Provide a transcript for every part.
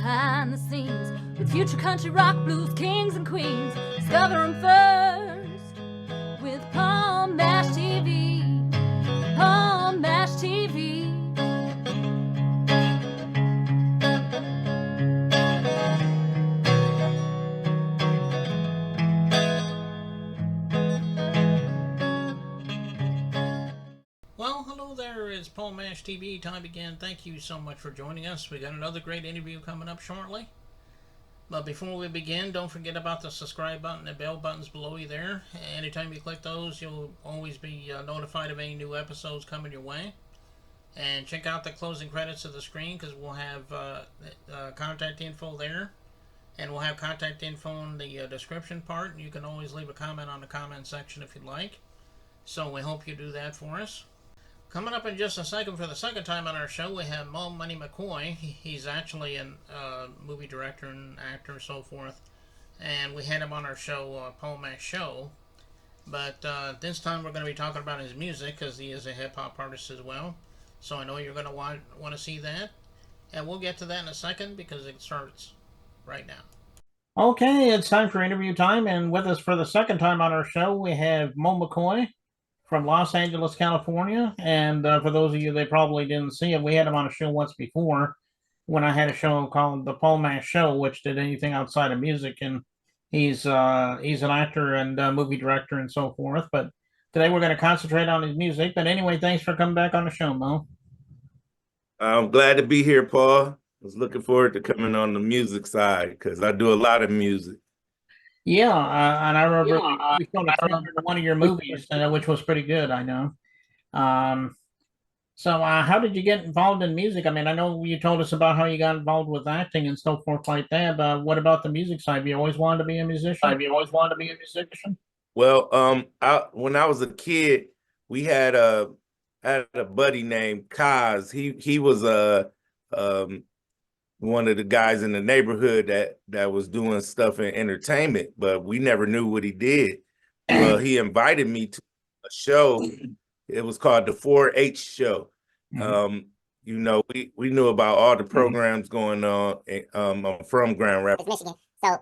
behind the scenes with future country rock blues kings and queens. Discover them first with Paul Mash TV. Paul Mash TV. Well, hello there, it's Paul Mash TV time again. Thank you so much for joining us. We got another great interview coming up shortly. But before we begin, don't forget about the subscribe button and bell buttons below you there. Anytime you click those, you'll always be notified of any new episodes coming your way. And check out the closing credits of the screen because we'll have contact info there. And we'll have contact info in the description part. You can always leave a comment on the comment section if you'd like. So we hope you do that for us. Coming up in just a second, for the second time on our show, we have Mo Money McCoy. He's actually a movie director and actor and so forth. And we had him on our show, Paul Mash Show. But this time we're going to be talking about his music because he is a hip-hop artist as well. So I know you're going to want to see that. And we'll get to that in a second because it starts right now. Okay, it's time for interview time. And with us for the second time on our show, we have Mo McCoy from Los Angeles, California. And for those of you that probably didn't see it, we had him on a show once before when I had a show called The Paul Mash Show, which did anything outside of music. And he's an actor and movie director and so forth. But today we're going to concentrate on his music. But anyway, thanks for coming back on the show, Mo. I'm glad to be here, Paul. I was looking forward to coming on the music side because I do a lot of music. Yeah, and I remember we showed a trailer to one of your movies, which was pretty good, I know. So how did you get involved in music? I mean, I know you told us about how you got involved with acting and so forth like that, but what about the music side? Have you always wanted to be a musician? Well, when I was a kid, we had a buddy named Kaz. He was one of the guys in the neighborhood that was doing stuff in entertainment, but we never knew what he did. Well, he invited me to a show. It was called the 4-H show. Mm-hmm. You know, we knew about all the programs going on. I'm from Grand Rapids, Michigan. So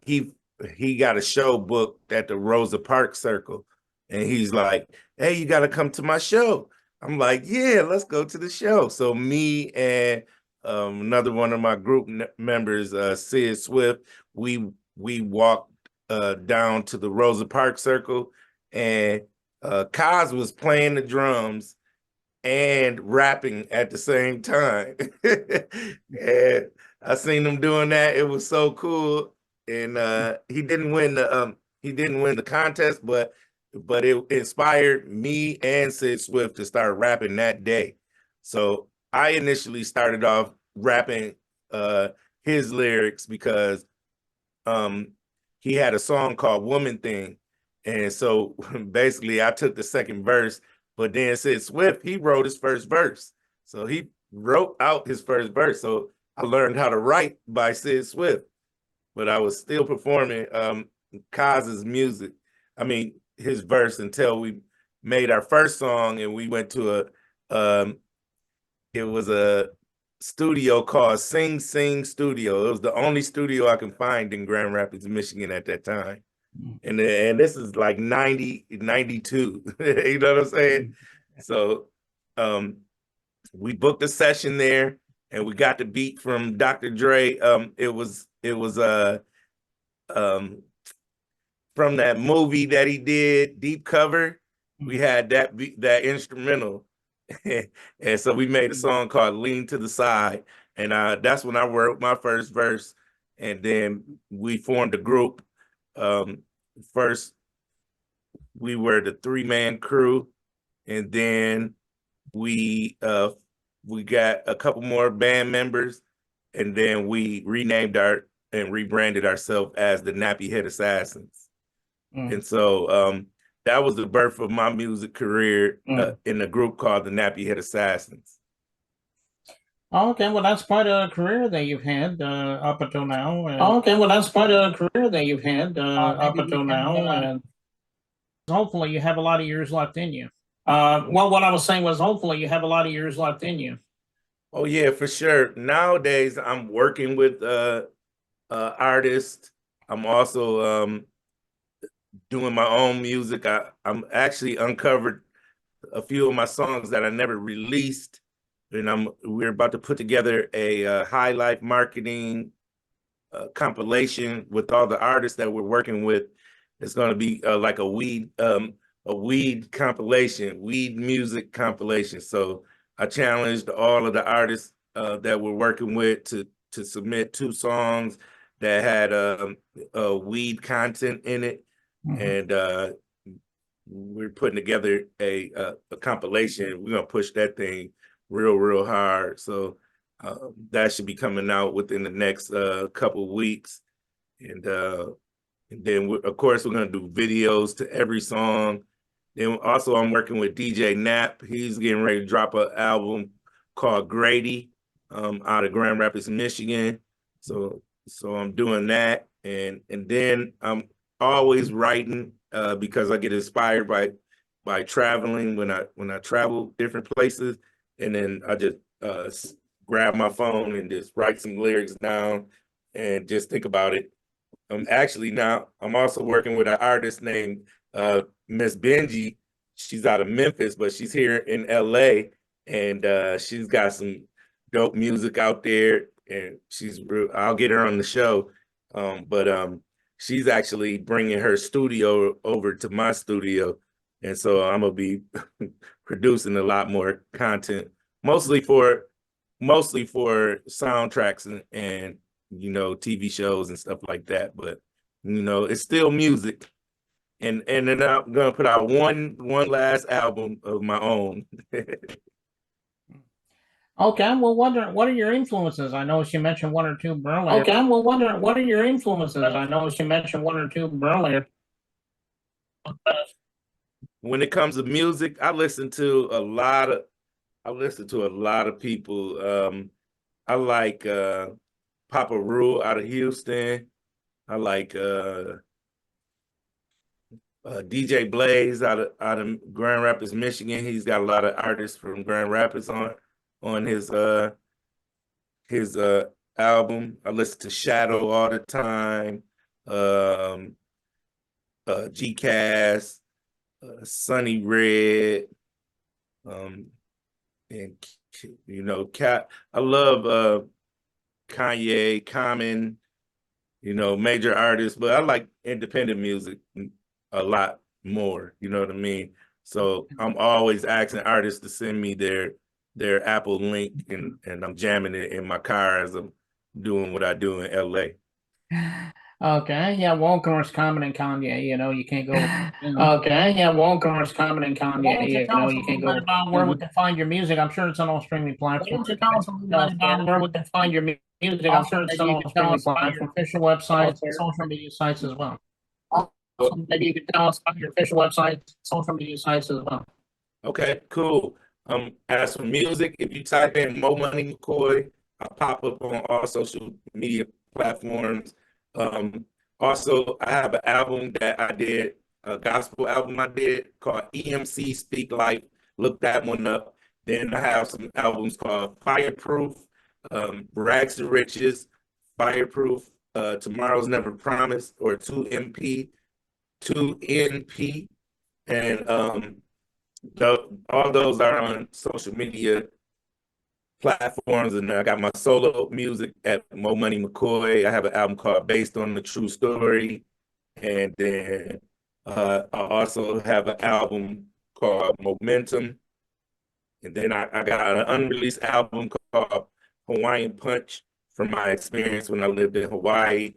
he got a show booked at the Rosa Parks Circle, and he's like, "Hey, you got to come to my show." I'm like, "Yeah, let's go to the show." So me and another one of my group members, Sid Swift, we walked down to the Rosa Parks Circle, and Kaz was playing the drums and rapping at the same time. And I seen him doing that. It was so cool. And he didn't win the contest, but it inspired me and Sid Swift to start rapping that day. So I initially started off rapping his lyrics because he had a song called Woman Thing. And so basically I took the second verse, but then Sid Swift, he wrote his first verse. So he wrote out his first verse. So I learned how to write by Sid Swift, but I was still performing Kaz's music. I mean, his verse until we made our first song and we went to it was a studio called Sing Sing Studio. It was the only studio I can find in Grand Rapids, Michigan at that time. And this is like 90, 92, you know what I'm saying? So we booked a session there and we got the beat from Dr. Dre. It was from that movie that he did, Deep Cover. We had that instrumental. And so we made a song called Lean to the Side. And that's when I wrote my first verse. And then we formed a group. First, we were the 3-man crew. And then we got a couple more band members. And then we renamed and rebranded ourselves as the Nappy Head Assassins. And so that was the birth of my music career in a group called the Nappy Head Assassins. Okay, well, that's quite a career that you've had up until now. And hopefully you have a lot of years left in you. Well, what I was saying was hopefully you have a lot of years left in you. Oh yeah, for sure. Nowadays, I'm working with artists. I'm also doing my own music. I'm actually uncovered a few of my songs that I never released, and we're about to put together a high life marketing compilation with all the artists that we're working with. It's going to be like a weed compilation, weed music compilation. So I challenged all of the artists that we're working with to submit 2 songs that had weed content in it, and we're putting together a compilation. We're gonna push that thing real hard. So that should be coming out within the next couple of weeks, and then of course we're gonna do videos to every song. Then also I'm working with DJ Knapp. He's getting ready to drop an album called Grady out of Grand Rapids, Michigan. So I'm doing that, and then I'm always writing because I get inspired by traveling when I travel different places, and then I just grab my phone and just write some lyrics down and just think about it. Actually now I'm also working with an artist named Miss Benji. She's out of Memphis, but she's here in LA, and she's got some dope music out there, and I'll get her on the show. But she's actually bringing her studio over to my studio, and so I'm gonna be producing a lot more content, mostly for soundtracks and TV shows and stuff like that. But it's still music, and then I'm gonna put out one last album of my own. Okay, well, what are your influences? I know she mentioned one or two earlier. Okay, well, What are your influences? I know she mentioned one or two earlier. when it comes to music, I listen to a lot of people. I like Papa Rule out of Houston. I like DJ Blaze out of Grand Rapids, Michigan. He's got a lot of artists from Grand Rapids on his album. I listen to Shadow all the time. GCast, Sunny Red, um, and Cat. I love Kanye, Common, major artists, but I like independent music a lot more. You know what I mean? So I'm always asking artists to send me their Apple link, and I'm jamming it in my car as I'm doing what I do in LA. Okay, yeah, Walker's Common and Kanye. You can't go. Okay, yeah, Walker's Common and Why Kanye. don't you tell us a little bit about Where we can find your music. I'm sure it's on all streaming Why platforms. don't you tell us a little bit about where we can find your music? Music. I'm sure it's on all streaming platforms, official websites, and social media sites as well. Maybe you could tell us about your official website, social media sites as well. Okay, cool. As for music, if you type in Mo Money McCoy, I pop up on all social media platforms. Also, I have an album that I did, a gospel album I did called EMC Speak Life. Look that one up. Then I have some albums called Fireproof, Rags to Riches, Fireproof, Tomorrow's Never Promised, or 2MP, 2NP, and all those are on social media platforms. And I got my solo music at Mo Money McCoy. I have an album called Based on the True Story, and then I also have an album called Momentum, and then I got an unreleased album called Hawaiian Punch from my experience when I lived in Hawaii.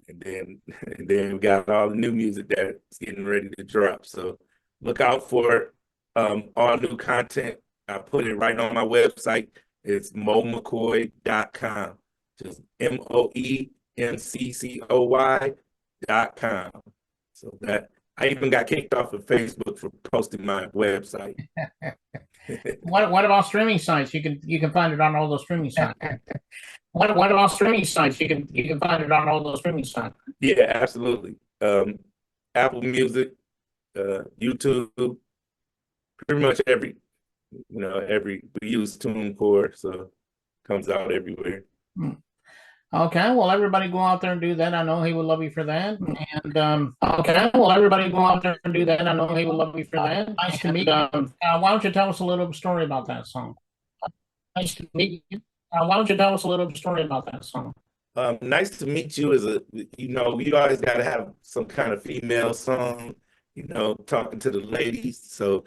And then we got all the new music that's getting ready to drop. So look out for all new content. I put it right on my website. It's momccoy.com. Just MOEMCCOY.com. So that I even got kicked off of Facebook for posting my website. What about streaming sites? You can find it on all those streaming sites. What about streaming sites? You can find it on all those streaming sites. Yeah, absolutely. Apple Music, YouTube, pretty much we use TuneCore, so it comes out everywhere. Okay, well, everybody go out there and do that. I know he would love you for that. And okay, well, everybody go out there and do that. I know he would love you for that. Nice to meet you. Why don't you tell us a little story about that song? Nice to meet you. Why don't you tell us a little story about that song? Nice to meet you is you always got to have some kind of female song, talking to the ladies. So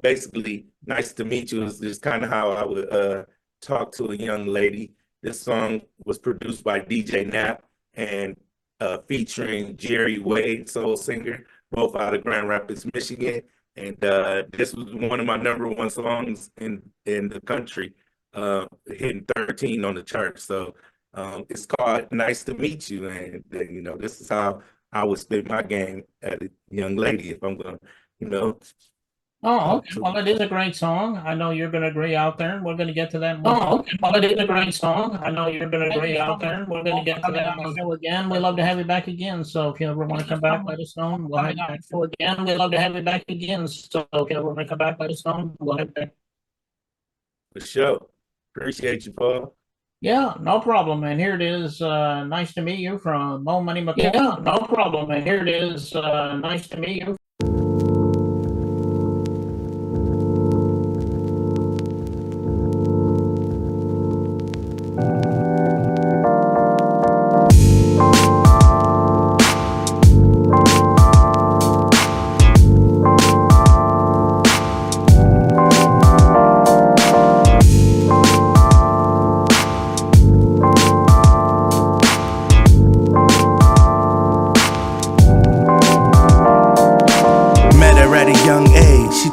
basically, nice to meet you is just kind of how I would talk to a young lady. This song was produced by DJ Knapp and featuring Jerry Wade, soul singer, both out of Grand Rapids, Michigan. And this was one of my #1 songs in the country, hitting 13 on the chart. So it's called Nice to Meet You. And, this is how I would spit my game at a young lady if I'm going to, Oh, okay. Well, it is a great song. I know you're going to agree out there. We're going to get to that. Oh, okay. Well, it is a great song. I know you're going to agree out there. We're going to get to that show again. We'd love to have you back again. So if you ever want to come back, let us know. We'll have you back for again. We'd love to have you back again. So if you ever want to come back, let us know. We'll have you back. For sure. Appreciate you, Paul. Yeah, no problem. And here it is. Nice to meet you from Mo Money McCoy. Yeah, no problem. And here it is. Nice to meet you.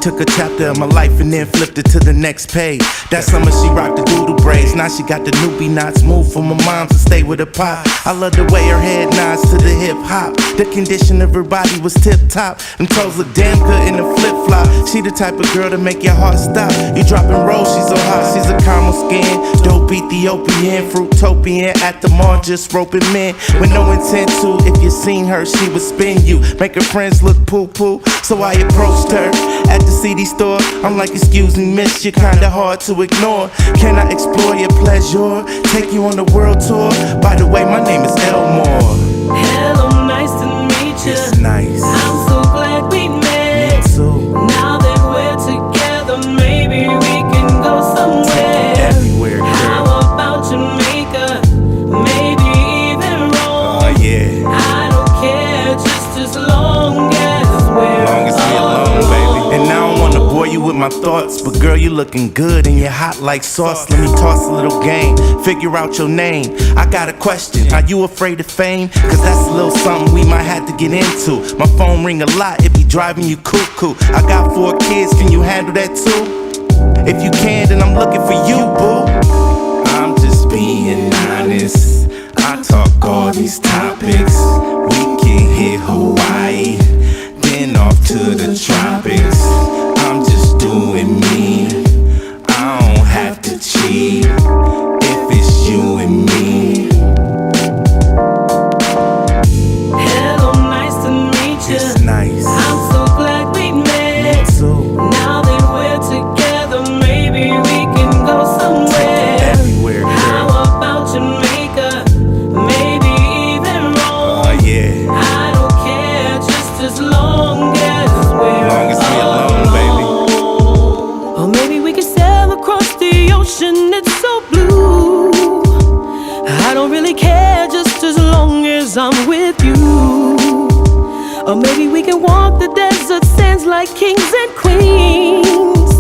Took a chapter of my life and then flipped it to the next page. That summer she rocked the doodle braids. Now she got the newbie knots. Moved from her mom to stay with her pop. I love the way her head nods to the hip hop. The condition of her body was tip top. Them toes look damn good in a flip flop. She the type of girl to make your heart stop. You dropping rolls, she's so hot. She's a caramel skin, dope Ethiopian, fruitopian. At the mall just roping men with no intent to. If you seen her, she would spin you. Make her friends look poo poo. So I approached her at the CD store. I'm like, excuse me, miss, you're kinda hard to ignore. Can I explore your pleasure? Take you on the world tour? By the way, my name is Elmore. Hello, nice to meet you. It's nice. I'm so glad we met. Me too. Now that we're together, maybe we can go somewhere. Everywhere, girl. How about Jamaica? Maybe even Rome. Oh yeah. I don't care, just as long as we're Long as we alone, baby. And I don't wanna bore you with my thoughts, but girl, you looking good and you're hot like sauce. Let me toss a little game, figure out your name. I got a question, are you afraid of fame? Cause that's a little something we might have to get into. My phone ring a lot, it be driving you cuckoo. I got 4 kids, can you handle that too? If you can, then I'm looking for you, boo. I'm just being honest. I talk all these topics. We can hit Hawaii, then off to the tropics. I'm just doing me. I don't have to cheat if it's you and me. Hello, nice to meet you. It's nice. I'm so glad we met. Me too. Now that we're together, maybe we can go somewhere. Everywhere, How girl. about Jamaica? Maybe even Rome. Oh yeah. I don't care, just as long as we're Long as we alone, baby. Or maybe we can sail across the ocean, it's so blue. I don't really care, just as long as I'm with you. Or maybe we can walk the desert sands like kings and queens,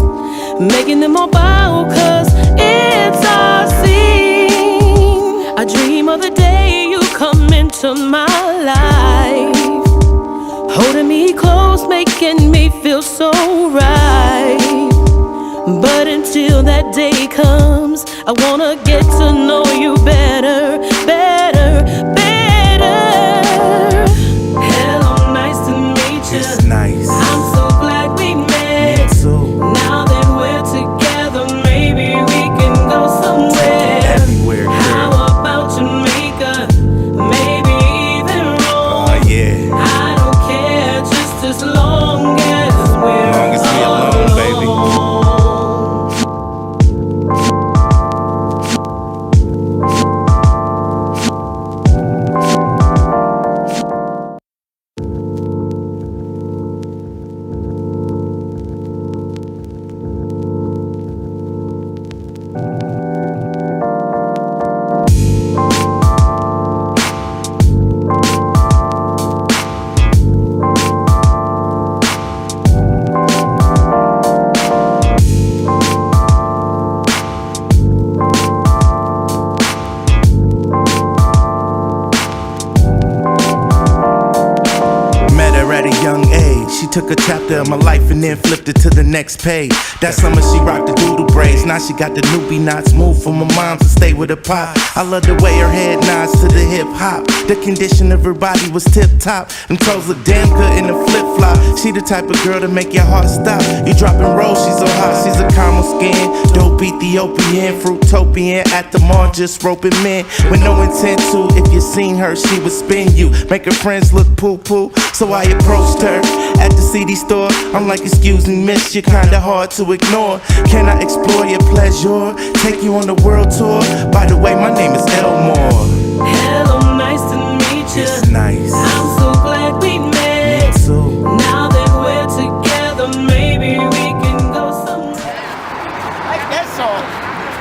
making them all bow, cause it's our scene. I dream of the day you come into my life, holding me close, making me feel so right. But until that day comes, I wanna get to know you better, better, better. Hello, nice to meet you. It's nice. I'm so glad we met. Me too. Now that we're together, maybe we can go somewhere. Everywhere, How girl. about Jamaica? Maybe even Rome. Oh yeah. I don't care, just as long as we're Long as we alone, baby. took a chapter of my life and then flipped it to the next page. That summer she rocked the doodle braids. Now she got the newbie knots. Moved from her mom's to stay with her pop. I love the way her head nods to the hip hop. The condition of her body was tip top. Them toes look damn good in a flip flop. She the type of girl to make your heart stop. You dropping rolls, she's so hot. She's a caramel skin, dope Ethiopian, fruitopian. At the mall, just roping men with no intent to. If you seen her, she would spin you. Make her friends look poo-poo. So I approached her at the CD store. I'm like, excuse me, miss, you're kinda hard to ignore. Can I explore your pleasure? Take you on the world tour? By the way, my name is Elmore. Hello, nice to meet you. It's nice. I'm so glad we met. Me too. Now that we're together, maybe we can go somewhere. Like that song.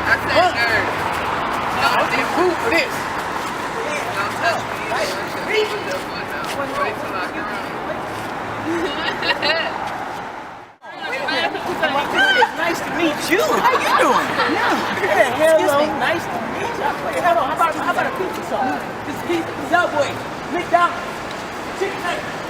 I said nerd. I'm getting food for this. Don't touch me. Wait till I get around. It's nice to meet you. How you doing? Yeah, hello. Nice to meet you. Hey, hold on. How about a pizza sauce? This pizza, Subway, McDonald's, chicken nugget.